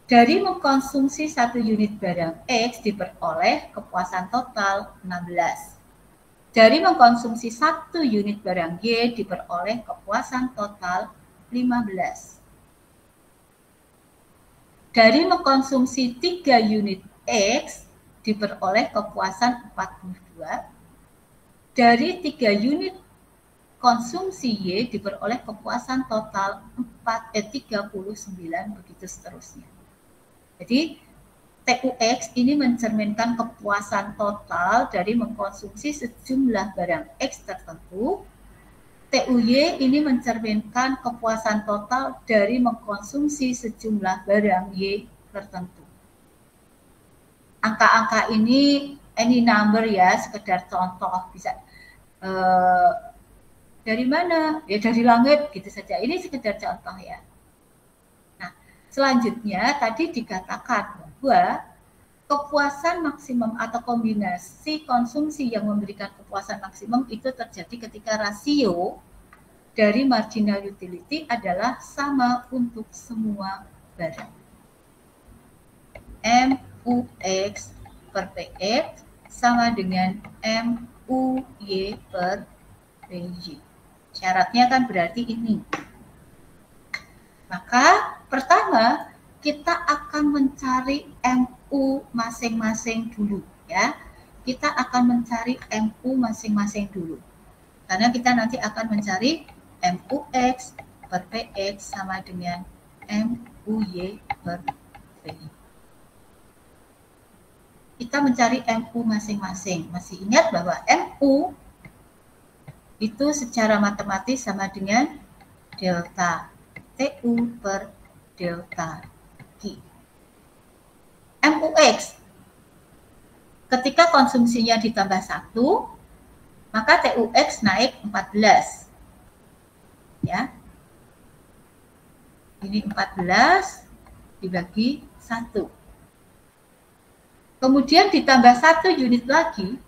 Speaker 1: dari mengkonsumsi 1 unit barang X diperoleh kepuasan total 16. Dari mengkonsumsi 1 unit barang Y diperoleh kepuasan total 15. Dari mengkonsumsi 3 unit X diperoleh kepuasan 42. Dari 3 unit konsumsi Y diperoleh kepuasan total 39, begitu seterusnya. Jadi TUX ini mencerminkan kepuasan total dari mengkonsumsi sejumlah barang X tertentu. TUY ini mencerminkan kepuasan total dari mengkonsumsi sejumlah barang Y tertentu. Angka-angka ini any number ya, sekedar contoh, bisa dari mana? Ya dari langit, gitu saja. Ini sekedar contoh ya. Nah, selanjutnya tadi dikatakan bahwa kepuasan maksimum atau kombinasi konsumsi yang memberikan kepuasan maksimum itu terjadi ketika rasio dari marginal utility adalah sama untuk semua barang. MUX per PX sama dengan MUY per PY. Syaratnya kan berarti ini. Maka pertama kita akan mencari MU masing-masing dulu ya. Kita akan mencari MU masing-masing dulu. Karena kita nanti akan mencari MUX per PX sama dengan MUY per PY. Kita mencari MU masing-masing. Masih ingat bahwa MU itu secara matematis sama dengan delta TU per delta Q. MUX, ketika konsumsinya ditambah 1, maka TUX naik 14. Ya. Ini 14 dibagi 1. Kemudian ditambah 1 unit lagi,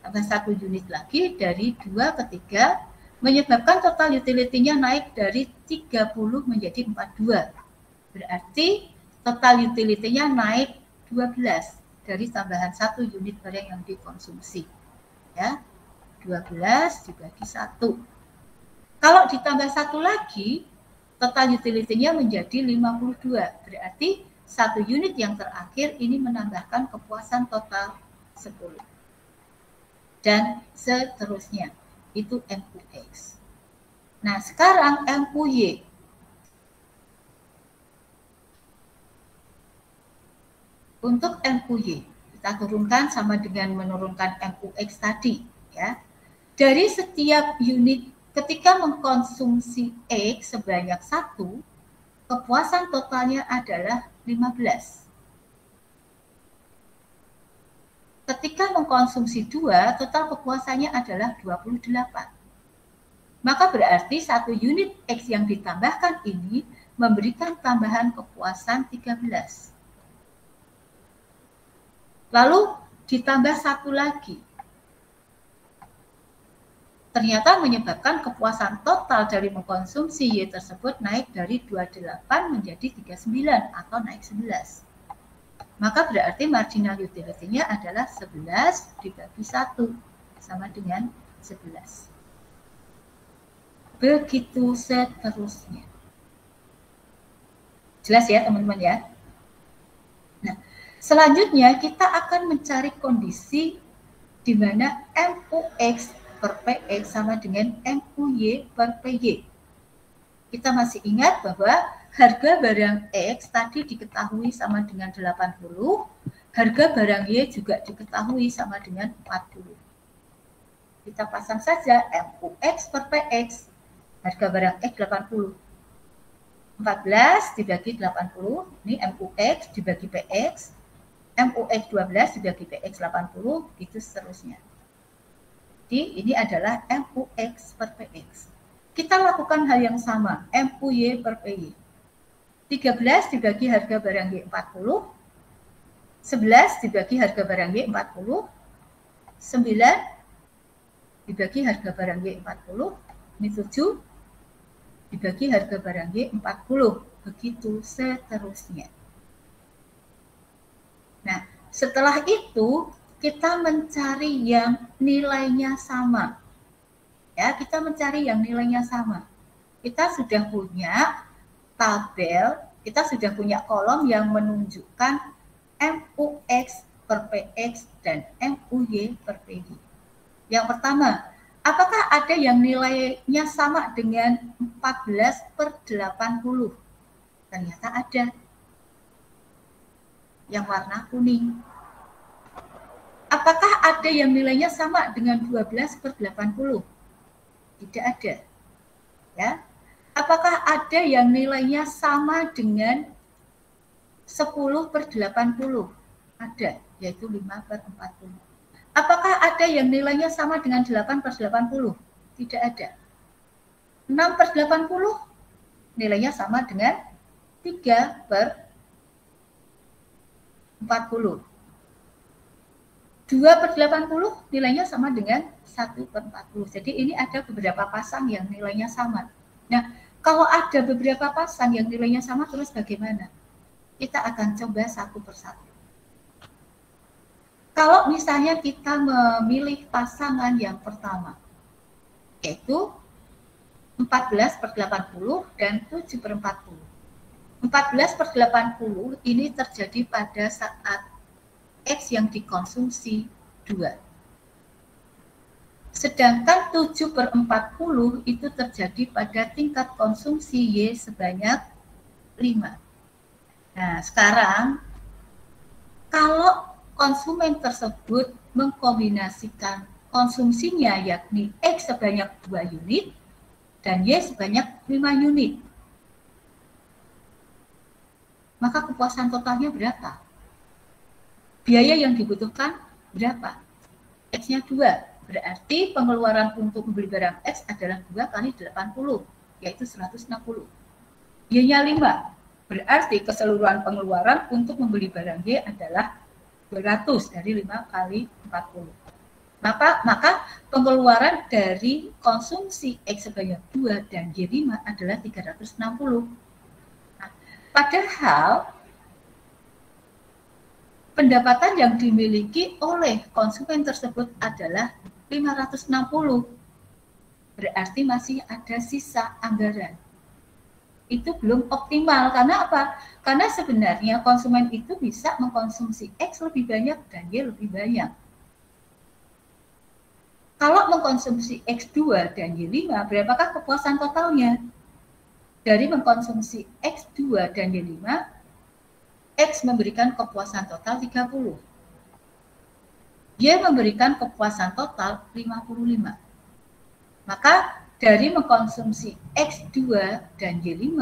Speaker 1: tambah 1 unit lagi dari 2 ke 3, menyebabkan total utility-nya naik dari 30 menjadi 42. Berarti total utility-nya naik 12 dari tambahan 1 unit barang yang dikonsumsi. Ya, 12 dibagi 1. Kalau ditambah 1 lagi, total utility-nya menjadi 52. Berarti 1 unit yang terakhir ini menambahkan kepuasan total 10. Dan seterusnya. itu MUX. Nah, sekarang MUY. Untuk MUY, kita turunkan sama dengan menurunkan MUX tadi, ya. Dari setiap unit ketika mengkonsumsi X sebanyak 1, kepuasan totalnya adalah 15. Ketika mengkonsumsi 2, total kepuasannya adalah 28. Maka berarti 1 unit X yang ditambahkan ini memberikan tambahan kepuasan 13. Lalu ditambah 1 lagi. Ternyata menyebabkan kepuasan total dari mengkonsumsi Y tersebut naik dari 28 menjadi 39 atau naik 11. Maka berarti marginal utility-nya adalah 11 dibagi 1 sama dengan 11. Begitu seterusnya. Jelas ya teman-teman ya? Nah, selanjutnya kita akan mencari kondisi di mana MUX per PX sama dengan MUY per PY. Kita masih ingat bahwa harga barang X tadi diketahui sama dengan 80, harga barang Y juga diketahui sama dengan 40. Kita pasang saja MUX per PX, harga barang X 80. 14 dibagi 80, ini MUX dibagi PX, MUX 12 dibagi PX 80, itu seterusnya. Jadi ini adalah MUX per PX. Kita lakukan hal yang sama, MUY per PY. 13 dibagi harga barang Y 40, 11 dibagi harga barang Y 40, 9 dibagi harga barang Y 40, ini 7 dibagi harga barang Y 40, begitu seterusnya. Nah, setelah itu kita mencari yang nilainya sama. Ya, kita mencari yang nilainya sama. Kita sudah punya tabel, kita sudah punya kolom yang menunjukkan MUX per PX dan MUY per PY. Yang pertama, apakah ada yang nilainya sama dengan 14 per 80? Ternyata ada. Yang warna kuning. Apakah ada yang nilainya sama dengan 12 per 80? Tidak ada. Ya. Apakah ada yang nilainya sama dengan 10 per 80? Ada, yaitu 5 per 40. Apakah ada yang nilainya sama dengan 8 per 80? Tidak ada. 6 per 80 nilainya sama dengan 3 per 40. 2 per 80 nilainya sama dengan 1 per 40. Jadi ini ada beberapa pasang yang nilainya sama. Nah, kalau ada beberapa pasang yang nilainya sama, terus bagaimana? Kita akan coba satu persatu. Kalau misalnya kita memilih pasangan yang pertama, yaitu 14 per 80 dan 7 per 40. 14 per 80 ini terjadi pada saat X yang dikonsumsi 2. Sedangkan 7 per 40 itu terjadi pada tingkat konsumsi Y sebanyak 5. Nah, sekarang kalau konsumen tersebut mengkombinasikan konsumsinya yakni X sebanyak 2 unit dan Y sebanyak 5 unit, maka kepuasan totalnya berapa? Biaya yang dibutuhkan berapa? X-nya 2. Berarti pengeluaran untuk membeli barang X adalah 2 kali 80, yaitu 160. Y-nya 5. Berarti keseluruhan pengeluaran untuk membeli barang Y adalah 200 dari 5 kali 40. Maka pengeluaran dari konsumsi X sebanyak 2 dan Y5 adalah 360. Nah, padahal pendapatan yang dimiliki oleh konsumen tersebut adalah 560. Berarti masih ada sisa anggaran. Itu belum optimal. Karena apa? Karena sebenarnya konsumen itu bisa mengkonsumsi X lebih banyak dan Y lebih banyak. Kalau mengkonsumsi X2 dan Y5, berapakah kepuasan totalnya? Dari mengkonsumsi X2 dan Y5, X memberikan kepuasan total 30. Y memberikan kepuasan total 55. Maka dari mengkonsumsi X2 dan Y5,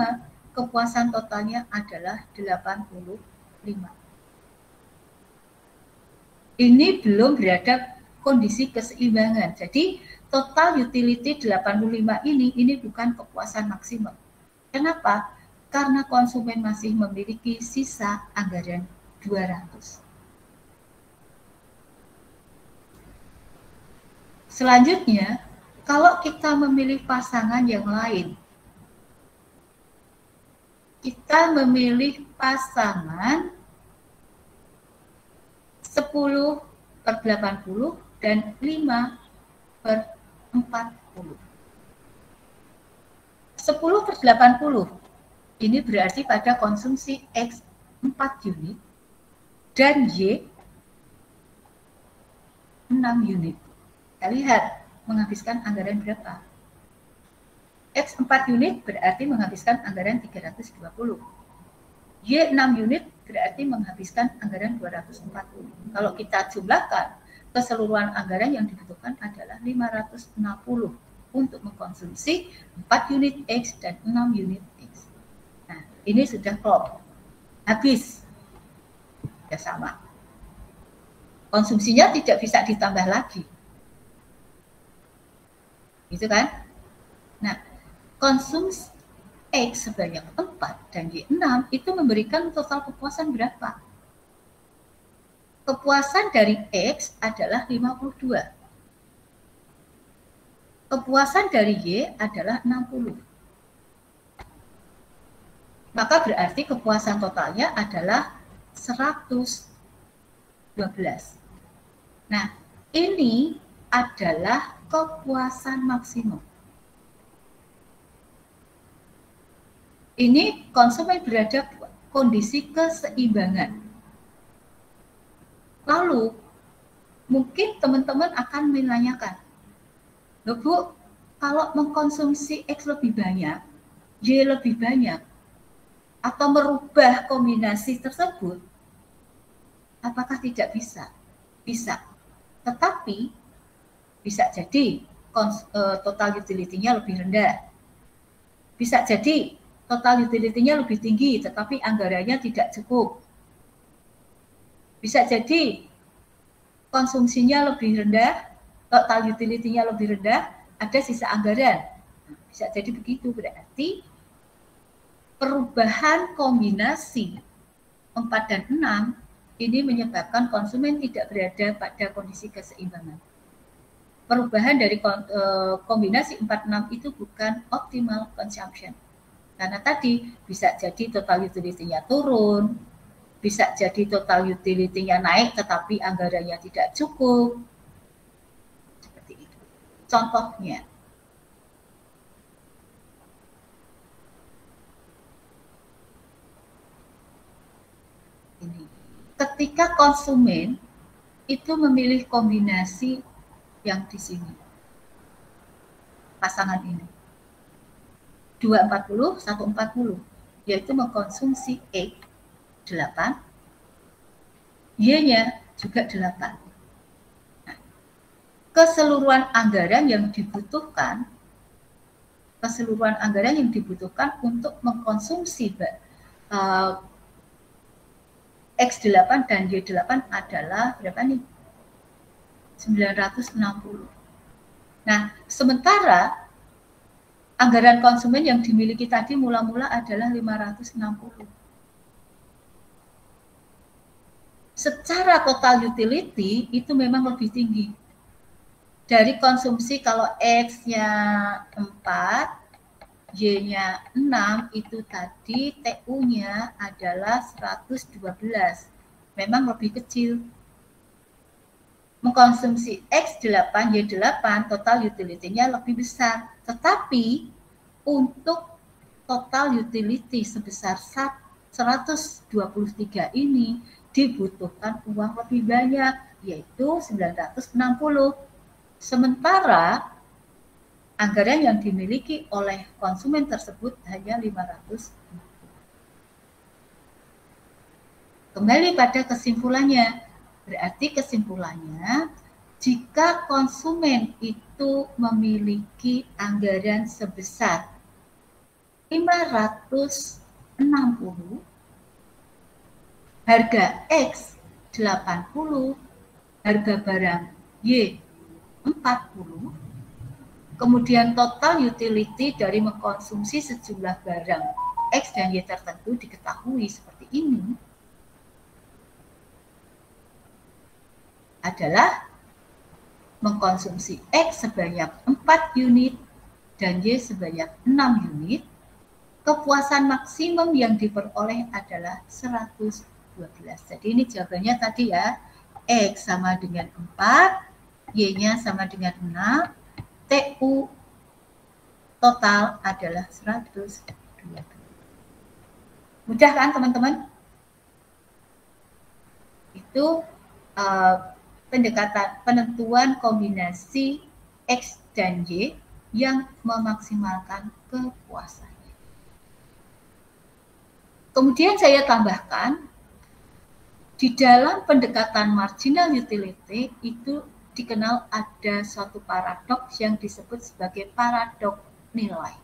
Speaker 1: kepuasan totalnya adalah 85. Ini belum berada kondisi keseimbangan. Jadi total utility 85 ini bukan kepuasan maksimum. Kenapa? Karena konsumen masih memiliki sisa anggaran 200. Selanjutnya, kalau kita memilih pasangan yang lain, kita memilih pasangan 10/80 dan 5/40. 10/80 ini berarti pada konsumsi X 4 unit dan Y 6 unit. Kita lihat menghabiskan anggaran berapa. X 4 unit berarti menghabiskan anggaran 320. Y 6 unit berarti menghabiskan anggaran 240. Kalau kita jumlahkan, keseluruhan anggaran yang dibutuhkan adalah 560 untuk mengkonsumsi 4 unit X dan 6 unit X. Nah, ini sudah klop. Habis. Ya sama. Konsumsinya tidak bisa ditambah lagi. Gitu kan? Nah, konsumsi X sebanyak 4 dan Y6 itu memberikan total kepuasan berapa? Kepuasan dari X adalah 52. Kepuasan dari Y adalah 60. Maka berarti kepuasan totalnya adalah 112. Nah, ini adalah kepuasan maksimum. Ini konsumen berada kondisi keseimbangan. Lalu, mungkin teman-teman akan menanyakan, loh Bu, kalau mengkonsumsi X lebih banyak, Y lebih banyak, atau merubah kombinasi tersebut, apakah tidak bisa? Bisa. Tetapi, bisa jadi total utility-nya lebih rendah. Bisa jadi total utility-nya lebih tinggi, tetapi anggarannya tidak cukup. Bisa jadi konsumsinya lebih rendah, total utility-nya lebih rendah, ada sisa anggaran. Bisa jadi begitu, berarti perubahan kombinasi 4 dan 6 ini menyebabkan konsumen tidak berada pada kondisi keseimbangan. Perubahan dari kombinasi 4-6 itu bukan optimal consumption. Karena tadi bisa jadi total utility-nya turun, bisa jadi total utility-nya naik tetapi anggarannya tidak cukup. Seperti itu. Contohnya. Ini. Ketika konsumen itu memilih kombinasi yang di sini. Pasangan ini. 240, 140, yaitu mengkonsumsi X 8, Y-nya juga 8. Nah, keseluruhan anggaran yang dibutuhkan untuk mengkonsumsi X8 dan Y8 adalah berapa nih? 960. Nah, sementara anggaran konsumen yang dimiliki tadi mula-mula adalah 560. Secara total utility itu memang lebih tinggi. Dari konsumsi kalau X-nya 4, Y-nya 6, itu tadi TU-nya adalah 112. Memang lebih kecil. Mengkonsumsi X8, Y8, total utility-nya lebih besar. Tetapi untuk total utility sebesar 123 ini dibutuhkan uang lebih banyak, yaitu 960. Sementara anggaran yang dimiliki oleh konsumen tersebut hanya 500. Kembali pada kesimpulannya, berarti kesimpulannya jika konsumen itu memiliki anggaran sebesar 560, harga X 80, harga barang Y 40, kemudian total utility dari mengkonsumsi sejumlah barang X dan Y tertentu diketahui seperti ini, adalah mengkonsumsi X sebanyak 4 unit dan Y sebanyak 6 unit, kepuasan maksimum yang diperoleh adalah 112. Jadi ini jawabannya tadi ya, X sama dengan 4, Y-nya sama dengan 6, TU total adalah 120. Mudah kan teman-teman? Itu pendekatan penentuan kombinasi X dan Y yang memaksimalkan kepuasannya. Kemudian saya tambahkan, di dalam pendekatan marginal utility itu dikenal ada suatu paradoks yang disebut sebagai paradoks nilai.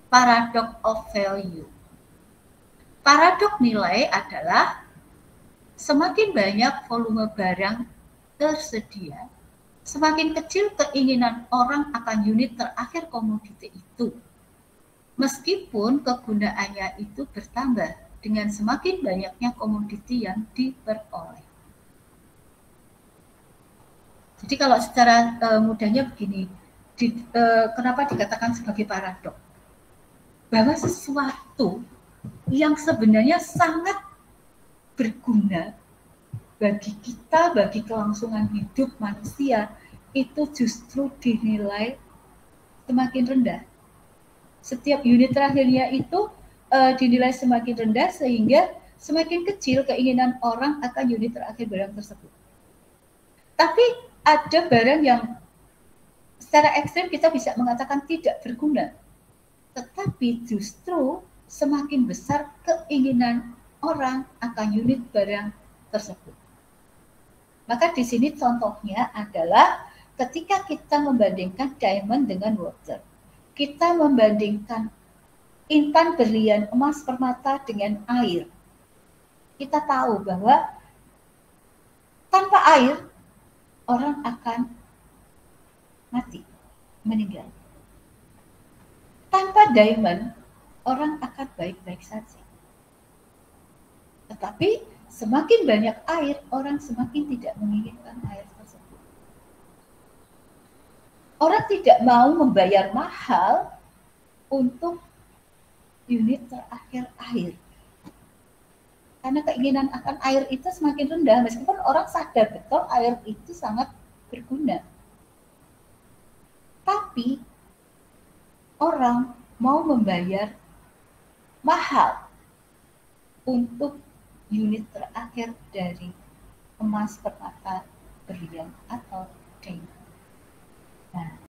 Speaker 1: Paradox of value. Paradoks nilai adalah semakin banyak volume barang tersedia, semakin kecil keinginan orang akan unit terakhir komoditi itu. Meskipun kegunaannya itu bertambah dengan semakin banyaknya komoditi yang diperoleh. Jadi kalau secara mudahnya begini, kenapa dikatakan sebagai paradoks? Bahwa sesuatu yang sebenarnya sangat berguna bagi kita, bagi kelangsungan hidup manusia, itu justru dinilai semakin rendah. Setiap unit terakhirnya itu dinilai semakin rendah sehingga semakin kecil keinginan orang akan unit terakhir barang tersebut. Tapi ada barang yang secara ekstrem kita bisa mengatakan tidak berguna, tetapi justru semakin besar keinginan orang akan unit barang tersebut. Maka di sini contohnya adalah ketika kita membandingkan diamond dengan water. Kita membandingkan intan, berlian, emas, permata dengan air. Kita tahu bahwa tanpa air orang akan mati, meninggal. Tanpa diamond orang akan baik-baik saja. Tetapi semakin banyak air, orang semakin tidak menginginkan air tersebut. Orang tidak mau membayar mahal untuk unit terakhir air. Karena keinginan akan air itu semakin rendah, meskipun orang sadar betul air itu sangat berguna. Tapi orang mau membayar mahal untuk unit terakhir dari emas, permata, berlian, atau diamond. Nah,